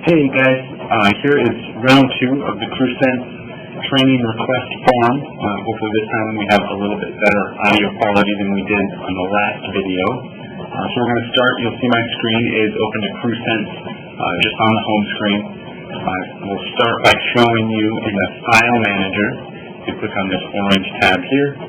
Hey guys, here is round 2 of the CrewSense training request form. Hopefully this time we have a little bit better audio quality than we did on the last video. So we're going to start. You'll see my screen is open to CrewSense just on the home screen. We'll start by showing you in the File Manager. You click on this orange tab here.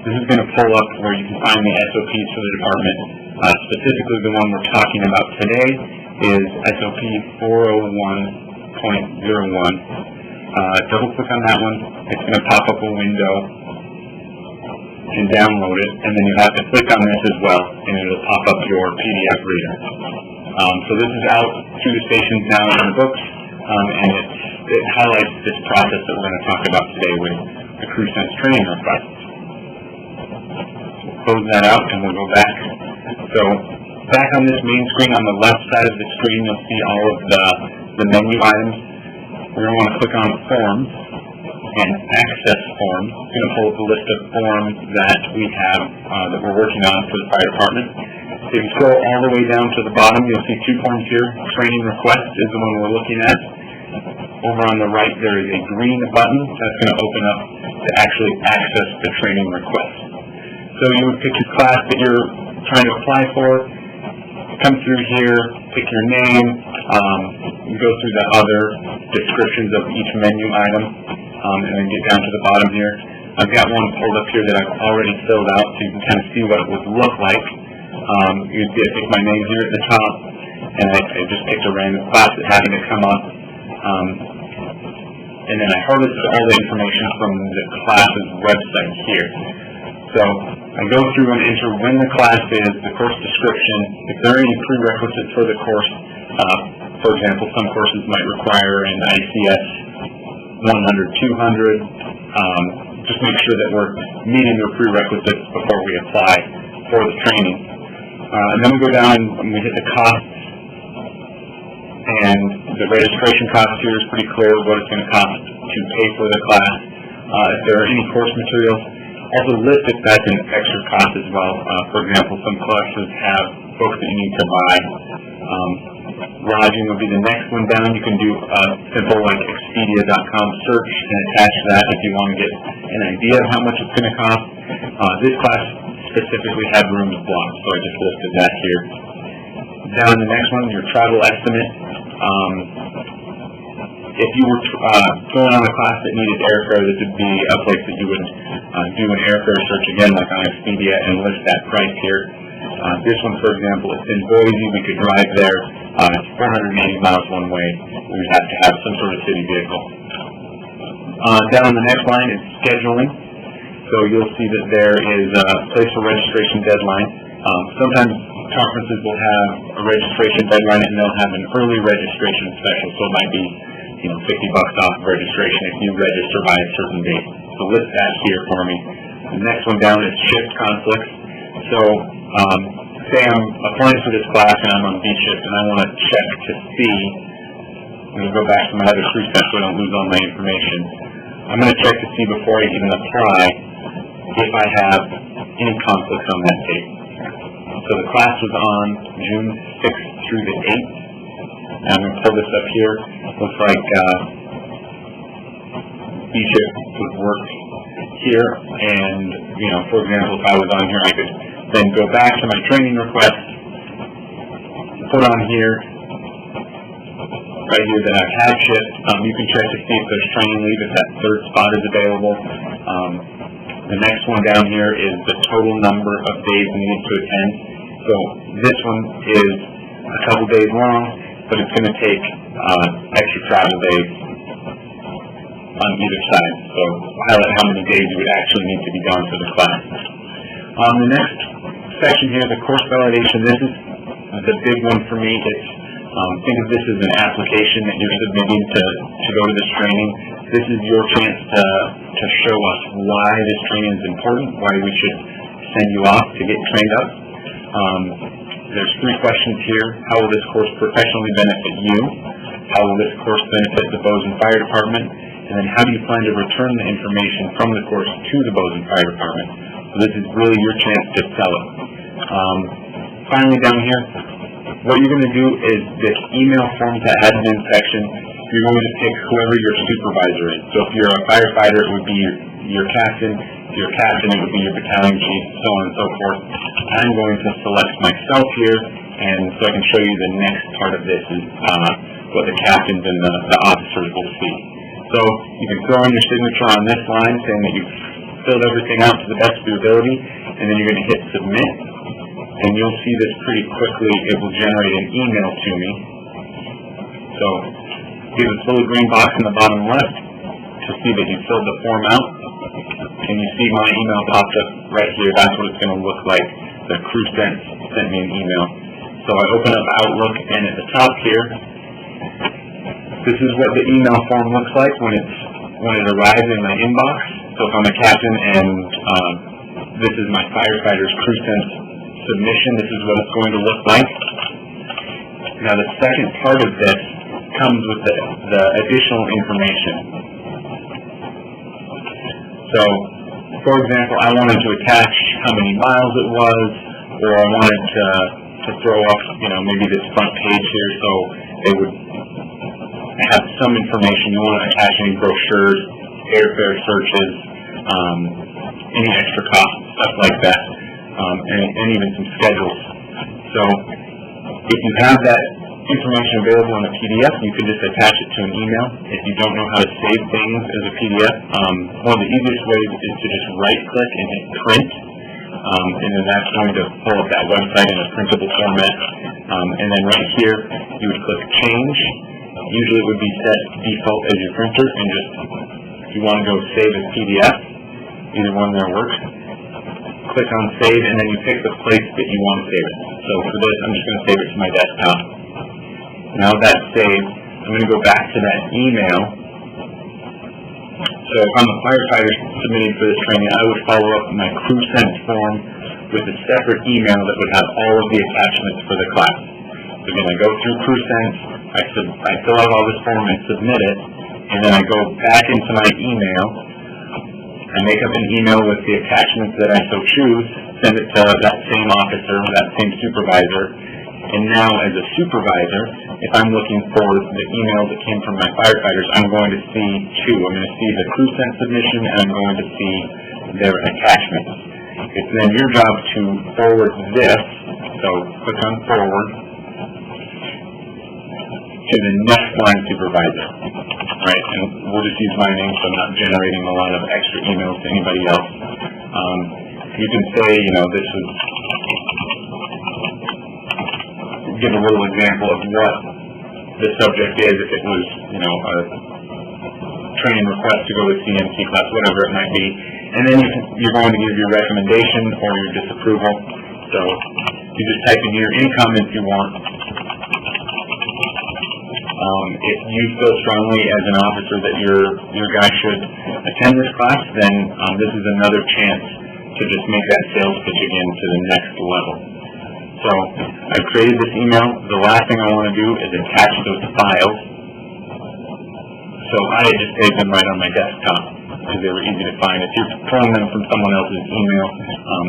This is going to pull up where you can find the SOPs for the department. Specifically the one we're talking about today is SOP 401.01. Double click on that one. It's going to pop up a window and download it, and then you have to click on this as well, and it'll pop up your PDF reader. So this is out through the stations now in the books, and it highlights this process that we're going to talk about today with the CrewSense training request. Close that out and we'll go back. So back on this main screen, on the left side of the screen, you'll see all of the menu items. We're going to want to click on Forms and Access Forms. It's going to pull up a list of forms that we have that we're working on for the fire department. So if you scroll all the way down to the bottom, you'll see 2 forms here. Training Request is the one we're looking at. Over on the right, there is a green button that's going to open up to actually access the training request. So you would pick your class that you're trying to apply for, come through here, pick your name, go through the other descriptions of each menu item, and then get down to the bottom here. I've got one pulled up here that I've already filled out so you can kind of see what it would look like. You can see I pick my name here at the top, and I just picked a random class that happened to come up. And then I harvested all the information from the class's website here. So I go through and enter when the class is, the course description, if there are any prerequisites for the course. For example, some courses might require an ICS 100, 200. Just make sure that we're meeting the prerequisites before we apply for the training. And then we go down and we hit the costs. And the registration cost here is pretty clear what it's going to cost to pay for the class. If there are any course materials, also list if that's an extra cost as well. For example, some classes have books that you need to buy. Lodging will be the next one down. You can do a simple like Expedia.com search and attach that if you want to get an idea of how much it's going to cost. This class specifically had rooms blocked, so I just listed that here. Down the next one, your travel estimate. If you were going on a class that needed airfare, this would be a place that you would do an airfare search again, like on Expedia, and list that price here. This one, for example, it's in Boise. We could drive there. It's 480 miles one way. We would have to have some sort of city vehicle. Down the next line is scheduling. So you'll see that there is a place for registration deadline. Sometimes conferences will have a registration deadline and they'll have an early registration special, so it might be $50 off registration if you register by a certain date. So list that here for me. The next one down is shift conflicts. So say I'm applying for this class and I'm on B shift and I want to check to see, I'm going to go back to my other CrewSense so I don't lose all my information. I'm going to check to see before I even apply if I have any conflicts on that date. So the class was on June 6th through the 8th. And I'm going to pull this up here. Looks like B shift would work here. And, for example, if I was on here, I could then go back to my training request, put on here, right here that I've had shift. You can check to see if there's training leave, if that third spot is available. The next one down here is the total number of days needed to attend. So this one is a couple days long, but it's going to take extra travel days on either side. So highlight how many days you would actually need to be gone for the class. The next section here, the course validation. This is the big one for me. It's think of this as an application that you're submitting to go to this training. This is your chance to show us why this training is important, why we should send you off to get trained up. There's 3 questions here. How will this course professionally benefit you? How will this course benefit the Bozeman Fire Department? And then how do you plan to return the information from the course to the Bozeman Fire Department? So this is really your chance to sell it. Finally down here, what you're going to do is this email form to admin section, you're going to pick whoever your supervisor is. So if you're a firefighter, it would be your captain, it would be your battalion chief, so on and so forth. I'm going to select myself here, and so I can show you the next part of this is what the captains and the officers will see. So you can throw in your signature on this line saying that you've filled everything out to the best of your ability, and then you're going to hit submit, and you'll see this pretty quickly. It will generate an email to me. So give this little green box in the bottom left to see that you filled the form out, and you see my email popped up right here. That's what it's going to look like. The CrewSense sent me an email. So I open up Outlook, and at the top here, this is what the email form looks like when it arrives in my inbox. So if I'm a captain and this is my firefighter's CrewSense submission, this is what it's going to look like. Now the second part of this comes with the additional information. So, for example, I wanted to attach how many miles it was, or I wanted to throw up, maybe this front page here, so they would have some information. You want to attach any brochures, airfare searches, any extra costs, stuff like that, and even some schedules. So if you have that information available in a PDF, you can just attach it to an email. If you don't know how to save things as a PDF, one of the easiest ways is to just right-click and hit print, and then that's going to pull up that website in a printable format. And then right here, you would click change. Usually it would be set default as your printer, and just, if you want to go save as PDF, either one there works. Click on save, and then you pick the place that you want to save it. So for this, I'm just going to save it to my desktop. Now that's saved, I'm going to go back to that email. So if I'm a firefighter submitting for this training, I would follow up my CrewSense form with a separate email that would have all of the attachments for the class. So again, I go through CrewSense, I fill out all this form and submit it, and then I go back into my email, I make up an email with the attachments that I so choose, send it to that same officer, that same supervisor, and now as a supervisor, if I'm looking for the email that came from my firefighters, I'm going to see two. I'm going to see the CrewSense submission, and I'm going to see their attachments. It's then your job to forward this, so click on forward, to the next line supervisor, right? And we'll just use my name so I'm not generating a lot of extra emails to anybody else. You can say, this is, give a little example of what the subject is, if it was, a training request to go to CMC class, whatever it might be. And then you're going to give your recommendation or your disapproval. So you just type in your income if you want. If you feel strongly as an officer that your guy should attend this class, then this is another chance to just make that sales pitch again to the next level. So I've created this email. The last thing I want to do is attach those files. So I just saved them right on my desktop because they were easy to find. If you're pulling them from someone else's email,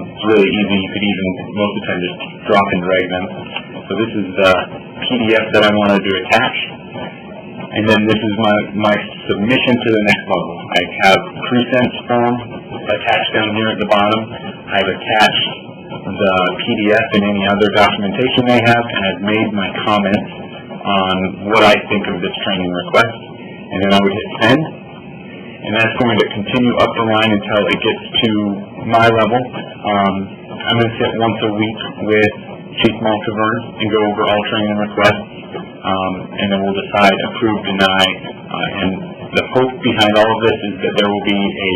it's really easy. You could even, most of the time, just drop and drag them. So this is the PDF that I wanted to attach. And then this is my submission to the next level. I have CrewSense form attached down here at the bottom. I've attached the PDF and any other documentation they have, and I've made my comments on what I think of this training request. And then I would hit send, and that's going to continue up the line until it gets to my level. I'm going to sit once a week with Chief Maltaverne and go over all training requests, and then we'll decide approve, deny, and the hope behind all of this is that there will be a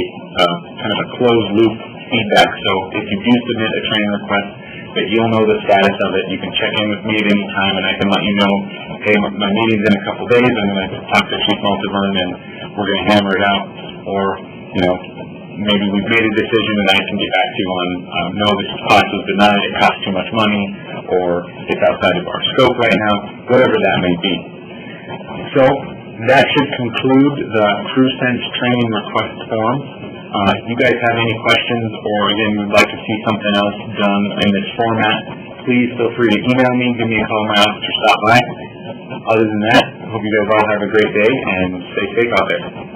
kind of a closed loop feedback. So if you do submit a training request, that you'll know the status of it. You can check in with me at any time, and I can let you know, hey, my meeting's in a couple days. I'm going to talk to Chief Maltaverne, and we're going to hammer it out. Or, maybe we've made a decision and I can get back to you on, no, this class was denied, it costs too much money, or it's outside of our scope right now, whatever that may be. So that should conclude the CrewSense training request form. If you guys have any questions, or again, would like to see something else done in this format, please feel free to email me, give me a call in my office, or stop by. Other than that, I hope you guys all have a great day and stay safe out there.